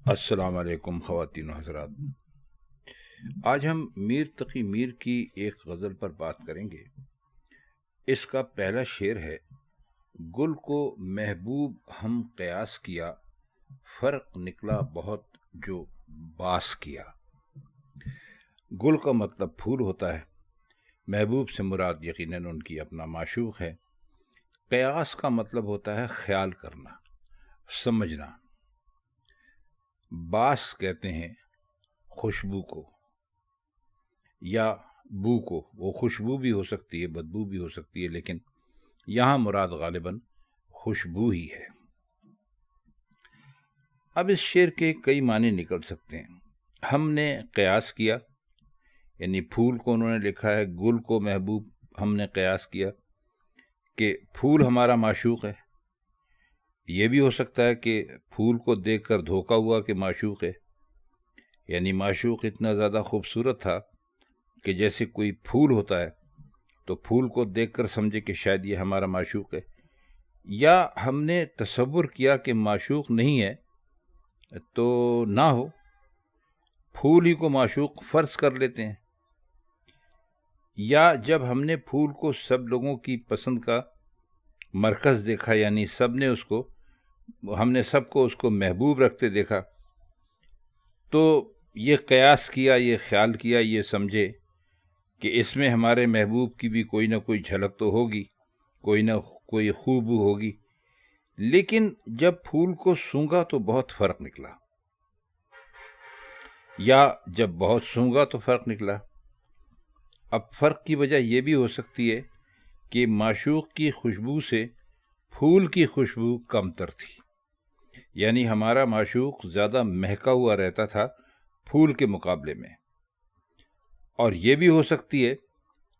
السلام علیکم خواتین و حضرات۔ آج ہم میر تقی میر کی ایک غزل پر بات کریں گے۔ اس کا پہلا شعر ہے: گل کو محبوب ہم قیاس کیا، فرق نکلا بہت جو باس کیا۔ گل کا مطلب پھول ہوتا ہے، محبوب سے مراد یقیناً ان کی اپنا معشوق ہے۔ قیاس کا مطلب ہوتا ہے خیال کرنا، سمجھنا۔ باس کہتے ہیں خوشبو کو یا بو کو، وہ خوشبو بھی ہو سکتی ہے، بدبو بھی ہو سکتی ہے، لیکن یہاں مراد غالباً خوشبو ہی ہے۔ اب اس شعر کے کئی معنی نکل سکتے ہیں۔ ہم نے قیاس کیا، یعنی پھول کو انہوں نے لکھا ہے، گل کو محبوب ہم نے قیاس کیا کہ پھول ہمارا معشوق ہے۔ یہ بھی ہو سکتا ہے کہ پھول کو دیکھ کر دھوکا ہوا کہ معشوق ہے، یعنی معشوق اتنا زیادہ خوبصورت تھا کہ جیسے کوئی پھول ہوتا ہے تو پھول کو دیکھ کر سمجھے کہ شاید یہ ہمارا معشوق ہے، یا ہم نے تصور کیا کہ معشوق نہیں ہے تو نہ ہو، پھول ہی کو معشوق فرض کر لیتے ہیں، یا جب ہم نے پھول کو سب لوگوں کی پسند کا مرکز دیکھا، یعنی ہم نے سب کو اس کو محبوب رکھتے دیکھا، تو یہ قیاس کیا، یہ خیال کیا، یہ سمجھے کہ اس میں ہمارے محبوب کی بھی کوئی نہ کوئی جھلک تو ہوگی، کوئی نہ کوئی خوبو ہوگی۔ لیکن جب پھول کو سونگا تو بہت فرق نکلا، یا جب بہت سونگا تو فرق نکلا۔ اب فرق کی وجہ یہ بھی ہو سکتی ہے کہ معشوق کی خوشبو سے پھول کی خوشبو کم تر تھی، یعنی ہمارا معشوق زیادہ مہکا ہوا رہتا تھا پھول کے مقابلے میں۔ اور یہ بھی ہو سکتی ہے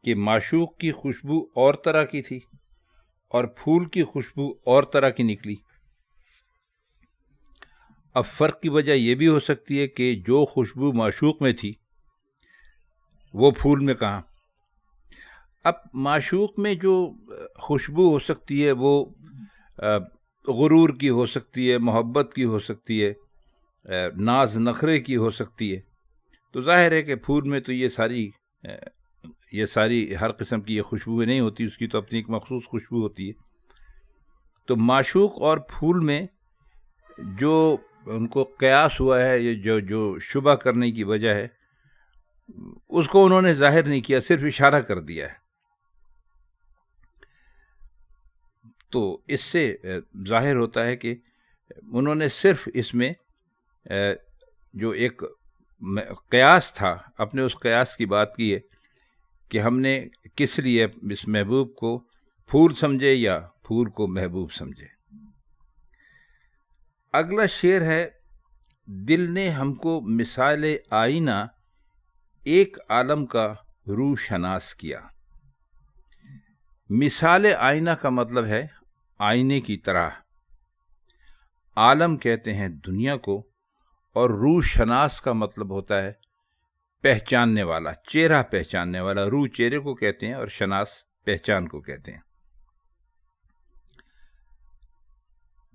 کہ معشوق کی خوشبو اور طرح کی تھی اور پھول کی خوشبو اور طرح کی نکلی۔ اب فرق کی وجہ یہ بھی ہو سکتی ہے کہ جو خوشبو معشوق میں تھی وہ پھول میں کہاں۔ اب معشوق میں جو خوشبو ہو سکتی ہے وہ غرور کی ہو سکتی ہے، محبت کی ہو سکتی ہے، ناز نخرے کی ہو سکتی ہے، تو ظاہر ہے کہ پھول میں تو یہ ساری ہر قسم کی یہ خوشبوئیں نہیں ہوتی، اس کی تو اپنی ایک مخصوص خوشبو ہوتی ہے۔ تو معشوق اور پھول میں جو ان کو قیاس ہوا ہے، یہ جو شبہ کرنے کی وجہ ہے، اس کو انہوں نے ظاہر نہیں کیا، صرف اشارہ کر دیا ہے۔ تو اس سے ظاہر ہوتا ہے کہ انہوں نے صرف اس میں جو ایک قیاس تھا، اپنے اس قیاس کی بات کی ہے کہ ہم نے کس لیے اس محبوب کو پھول سمجھے یا پھول کو محبوب سمجھے۔ اگلا شعر ہے: دل نے ہم کو مثال آئینہ ایک عالم کا روح شناس کیا۔ مثال آئینہ کا مطلب ہے آئینے کی طرح، عالم کہتے ہیں دنیا کو، اور روح شناس کا مطلب ہوتا ہے پہچاننے والا، چہرہ پہچاننے والا۔ روح چہرے کو کہتے ہیں اور شناس پہچان کو کہتے ہیں۔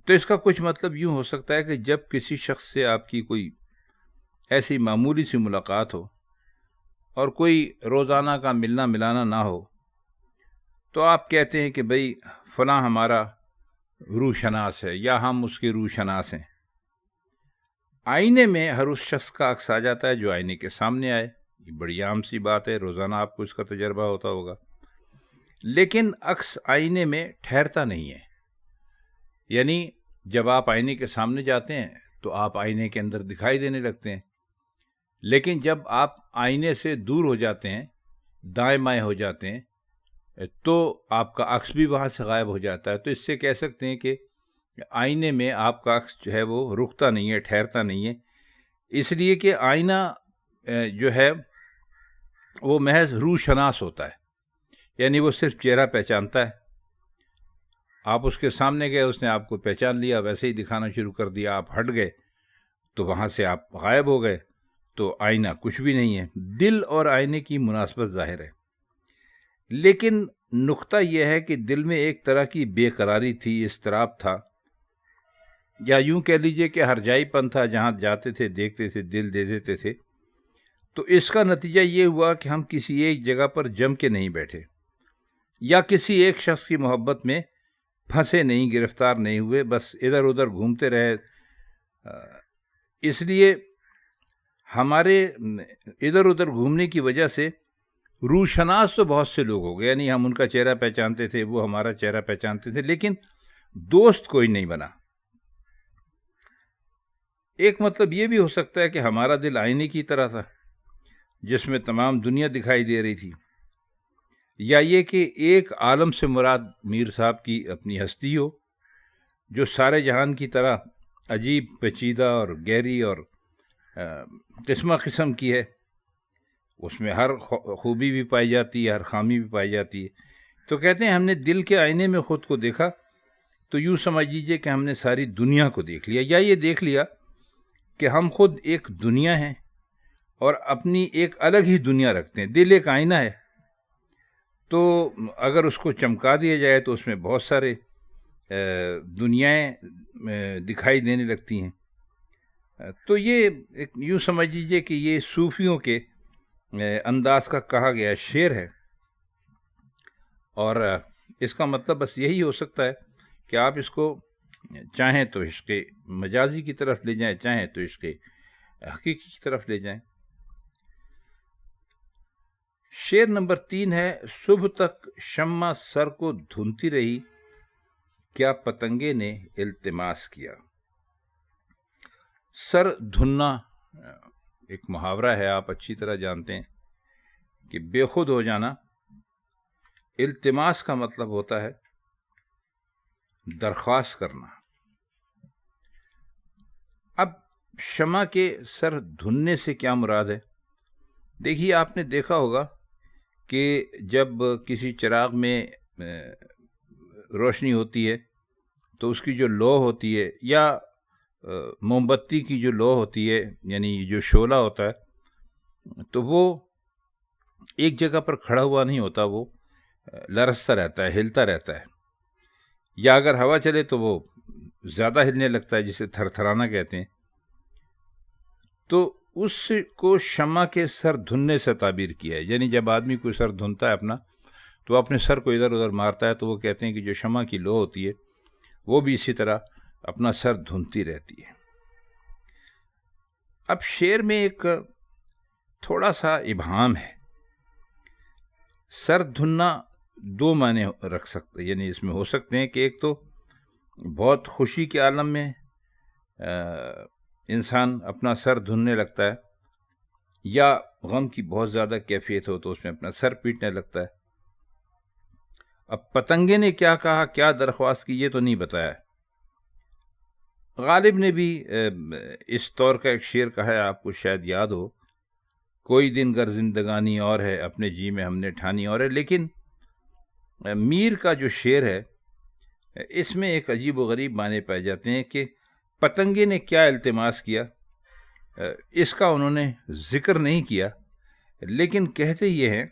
تو اس کا کچھ مطلب یوں ہو سکتا ہے کہ جب کسی شخص سے آپ کی کوئی ایسی معمولی سی ملاقات ہو اور کوئی روزانہ کا ملنا ملانا نہ ہو، تو آپ کہتے ہیں کہ بھئی فلاں ہمارا روح شناس ہے، یا ہم اس کے روح شناس ہیں۔ آئینے میں ہر اس شخص کا عکس آ جاتا ہے جو آئینے کے سامنے آئے، یہ بڑی عام سی بات ہے، روزانہ آپ کو اس کا تجربہ ہوتا ہوگا۔ لیکن عکس آئینے میں ٹھہرتا نہیں ہے، یعنی جب آپ آئینے کے سامنے جاتے ہیں تو آپ آئینے کے اندر دکھائی دینے لگتے ہیں، لیکن جب آپ آئینے سے دور ہو جاتے ہیں، دائیں بائیں ہو جاتے ہیں، تو آپ کا عکس بھی وہاں سے غائب ہو جاتا ہے۔ تو اس سے کہہ سکتے ہیں کہ آئینے میں آپ کا عکس جو ہے وہ رکتا نہیں ہے، ٹھہرتا نہیں ہے، اس لیے کہ آئینہ جو ہے وہ محض روح شناس ہوتا ہے، یعنی وہ صرف چہرہ پہچانتا ہے۔ آپ اس کے سامنے گئے، اس نے آپ کو پہچان لیا، ویسے ہی دکھانا شروع کر دیا، آپ ہٹ گئے تو وہاں سے آپ غائب ہو گئے، تو آئینہ کچھ بھی نہیں ہے۔ دل اور آئینے کی مناسبت ظاہر ہے، لیکن نقطہ یہ ہے کہ دل میں ایک طرح کی بے قراری تھی، اضطراب تھا، یا یوں کہہ لیجئے کہ ہرجائی پن تھا، جہاں جاتے تھے دیکھتے تھے دل دے دیتے تھے. تو اس کا نتیجہ یہ ہوا کہ ہم کسی ایک جگہ پر جم کے نہیں بیٹھے، یا کسی ایک شخص کی محبت میں پھنسے نہیں، گرفتار نہیں ہوئے، بس ادھر ادھر گھومتے رہے. اس لیے ہمارے ادھر ادھر گھومنے کی وجہ سے روشناس تو بہت سے لوگ ہو گئے، یعنی ہم ان کا چہرہ پہچانتے تھے، وہ ہمارا چہرہ پہچانتے تھے، لیکن دوست کوئی نہیں بنا. ایک مطلب یہ بھی ہو سکتا ہے کہ ہمارا دل آئینے کی طرح تھا، جس میں تمام دنیا دکھائی دے رہی تھی، یا یہ کہ ایک عالم سے مراد میر صاحب کی اپنی ہستی ہو، جو سارے جہان کی طرح عجیب پیچیدہ اور گہری اور قسم قسم کی ہے. اس میں ہر خوبی بھی پائی جاتی ہے، ہر خامی بھی پائی جاتی ہے. تو کہتے ہیں ہم نے دل کے آئینے میں خود کو دیکھا، تو یوں سمجھ لیجیے کہ ہم نے ساری دنیا کو دیکھ لیا، یا یہ دیکھ لیا کہ ہم خود ایک دنیا ہیں اور اپنی ایک الگ ہی دنیا رکھتے ہیں. دل ایک آئینہ ہے، تو اگر اس کو چمکا دیا جائے تو اس میں بہت سارے دنیایں دکھائی دینے لگتی ہیں. تو یہ یوں سمجھ لیجیے کہ یہ صوفیوں کے انداز کا کہا گیا شعر ہے، اور اس کا مطلب بس یہی ہو سکتا ہے کہ آپ اس کو چاہیں تو عشق مجازی کی طرف لے جائیں، چاہیں تو عشق حقیقی کی طرف لے جائیں. شعر نمبر 3 ہے: صبح تک شمع سر کو دھنتی رہی، کیا پتنگے نے التماس کیا. سر دھننا ایک محاورہ ہے، آپ اچھی طرح جانتے ہیں کہ بے خود ہو جانا. التماس کا مطلب ہوتا ہے درخواست کرنا. اب شمع کے سر دھننے سے کیا مراد ہے؟ دیکھیے، آپ نے دیکھا ہوگا کہ جب کسی چراغ میں روشنی ہوتی ہے تو اس کی جو لو ہوتی ہے، یا موم بتی کی جو لو ہوتی ہے، یعنی جو شعلہ ہوتا ہے، تو وہ ایک جگہ پر کھڑا ہوا نہیں ہوتا، وہ لرزتا رہتا ہے، ہلتا رہتا ہے. یا اگر ہوا چلے تو وہ زیادہ ہلنے لگتا ہے، جسے تھر تھرانا کہتے ہیں. تو اس کو شمع کے سر دھننے سے تعبیر کیا ہے. یعنی جب آدمی کوئی سر دھنتا ہے اپنا، تو اپنے سر کو ادھر ادھر مارتا ہے، تو وہ کہتے ہیں کہ جو شمع کی لو ہوتی ہے وہ بھی اسی طرح اپنا سر دھنتی رہتی ہے. اب شعر میں ایک تھوڑا سا ابہام ہے. سر دھننا دو معنی رکھ سکتے، یعنی اس میں ہو سکتے ہیں کہ ایک تو بہت خوشی کے عالم میں انسان اپنا سر دھننے لگتا ہے، یا غم کی بہت زیادہ کیفیت ہو تو اس میں اپنا سر پیٹنے لگتا ہے. اب پتنگے نے کیا کہا، کیا درخواست کی، یہ تو نہیں بتایا. غالب نے بھی اس طور کا ایک شعر کہا ہے، آپ کو شاید یاد ہو: کوئی دن گر زندگانی اور ہے، اپنے جی میں ہم نے ٹھانی اور ہے. لیکن میر کا جو شعر ہے، اس میں ایک عجیب و غریب معنی پائے جاتے ہیں کہ پتنگے نے کیا التماس کیا. اس کا انہوں نے ذکر نہیں کیا، لیکن کہتے یہ ہیں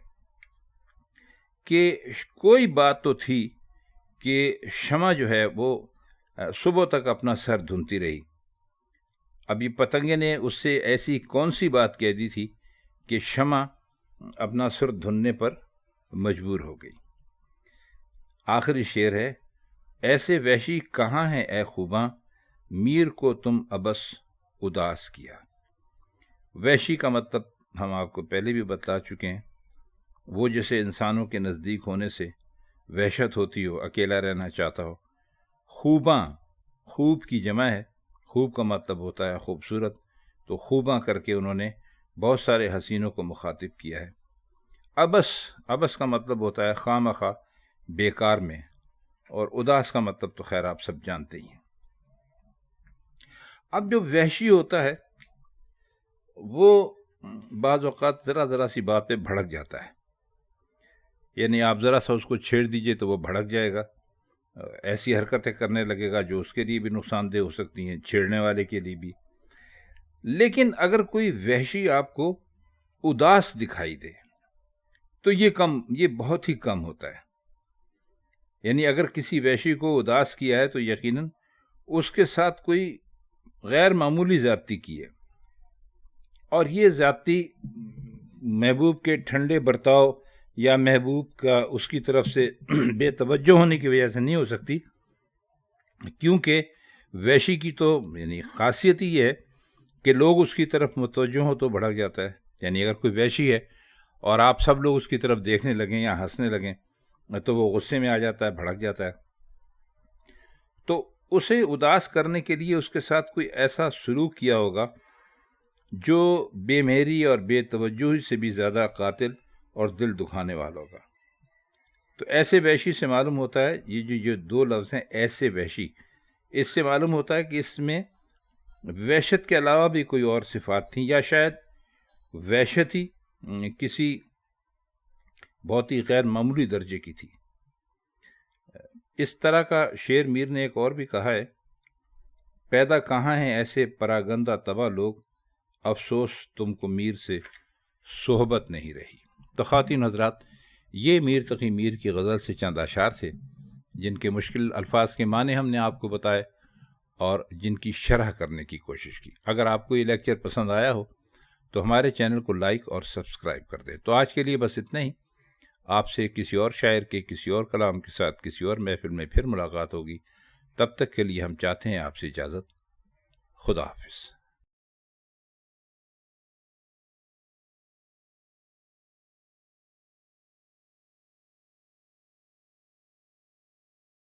کہ کوئی بات تو تھی کہ شمع جو ہے وہ صبح تک اپنا سر دھنتی رہی. اب یہ پتنگے نے اس سے ایسی کون سی بات کہہ دی تھی کہ شمع اپنا سر دھننے پر مجبور ہو گئی. آخری شعر ہے: ایسے وحشی کہاں ہیں اے خوباں، میر کو تم ابس اداس کیا. وحشی کا مطلب ہم آپ کو پہلے بھی بتلا چکے ہیں، وہ جسے انسانوں کے نزدیک ہونے سے وحشت ہوتی ہو، اکیلا رہنا چاہتا ہو. خوباں، خوب کی جمع ہے، خوب کا مطلب ہوتا ہے خوبصورت، تو خوباں کر کے انہوں نے بہت سارے حسینوں کو مخاطب کیا ہے. ابس کا مطلب ہوتا ہے خواہ مخواہ، بیکار میں، اور اداس کا مطلب تو خیر آپ سب جانتے ہی ہیں. اب جو وحشی ہوتا ہے وہ بعض اوقات ذرا سی بات پہ بھڑک جاتا ہے. یعنی آپ ذرا سا اس کو چھیڑ دیجئے تو وہ بھڑک جائے گا، ایسی حرکتیں کرنے لگے گا جو اس کے لیے بھی نقصان دہ ہو سکتی ہیں، چھیڑنے والے کے لیے بھی. لیکن اگر کوئی وحشی آپ کو اداس دکھائی دے تو یہ بہت ہی کم ہوتا ہے. یعنی اگر کسی وحشی کو اداس کیا ہے تو یقیناً اس کے ساتھ کوئی غیر معمولی زیادتی کی ہے، اور یہ زیادتی محبوب کے ٹھنڈے برتاؤ یا محبوب کا اس کی طرف سے بے توجہ ہونے کی وجہ سے نہیں ہو سکتی، کیونکہ وحشی کی تو یعنی خاصیت ہی ہے کہ لوگ اس کی طرف متوجہ ہو تو بھڑک جاتا ہے. یعنی اگر کوئی وحشی ہے اور آپ سب لوگ اس کی طرف دیکھنے لگیں یا ہنسنے لگیں تو وہ غصے میں آ جاتا ہے، بھڑک جاتا ہے. تو اسے اداس کرنے کے لیے اس کے ساتھ کوئی ایسا سلوک کیا ہوگا جو بے مہری اور بے توجہی سے بھی زیادہ قاتل اور دل دکھانے والا ہوگا. تو ایسے وحشی سے معلوم ہوتا ہے، یہ جو دو لفظ ہیں ایسے وحشی، اس سے معلوم ہوتا ہے کہ اس میں وحشت کے علاوہ بھی کوئی اور صفات تھیں، یا شاید وحشت ہی کسی بہت ہی غیر معمولی درجے کی تھی. اس طرح کا شعر میر نے ایک اور بھی کہا ہے: پیدا کہاں ہیں ایسے پراگندہ تباہ لوگ، افسوس تم کو میر سے صحبت نہیں رہی. تو خواتین حضرات، یہ میر تقی میر کی غزل سے چند اشعار تھے جن کے مشکل الفاظ کے معنی ہم نے آپ کو بتائے اور جن کی شرح کرنے کی کوشش کی. اگر آپ کو یہ لیکچر پسند آیا ہو تو ہمارے چینل کو لائک اور سبسکرائب کر دیں. تو آج کے لیے بس اتنا ہی. آپ سے کسی اور شاعر کے کسی اور کلام کے ساتھ کسی اور محفل میں پھر ملاقات ہوگی. تب تک کے لیے ہم چاہتے ہیں آپ سے اجازت. خدا حافظ.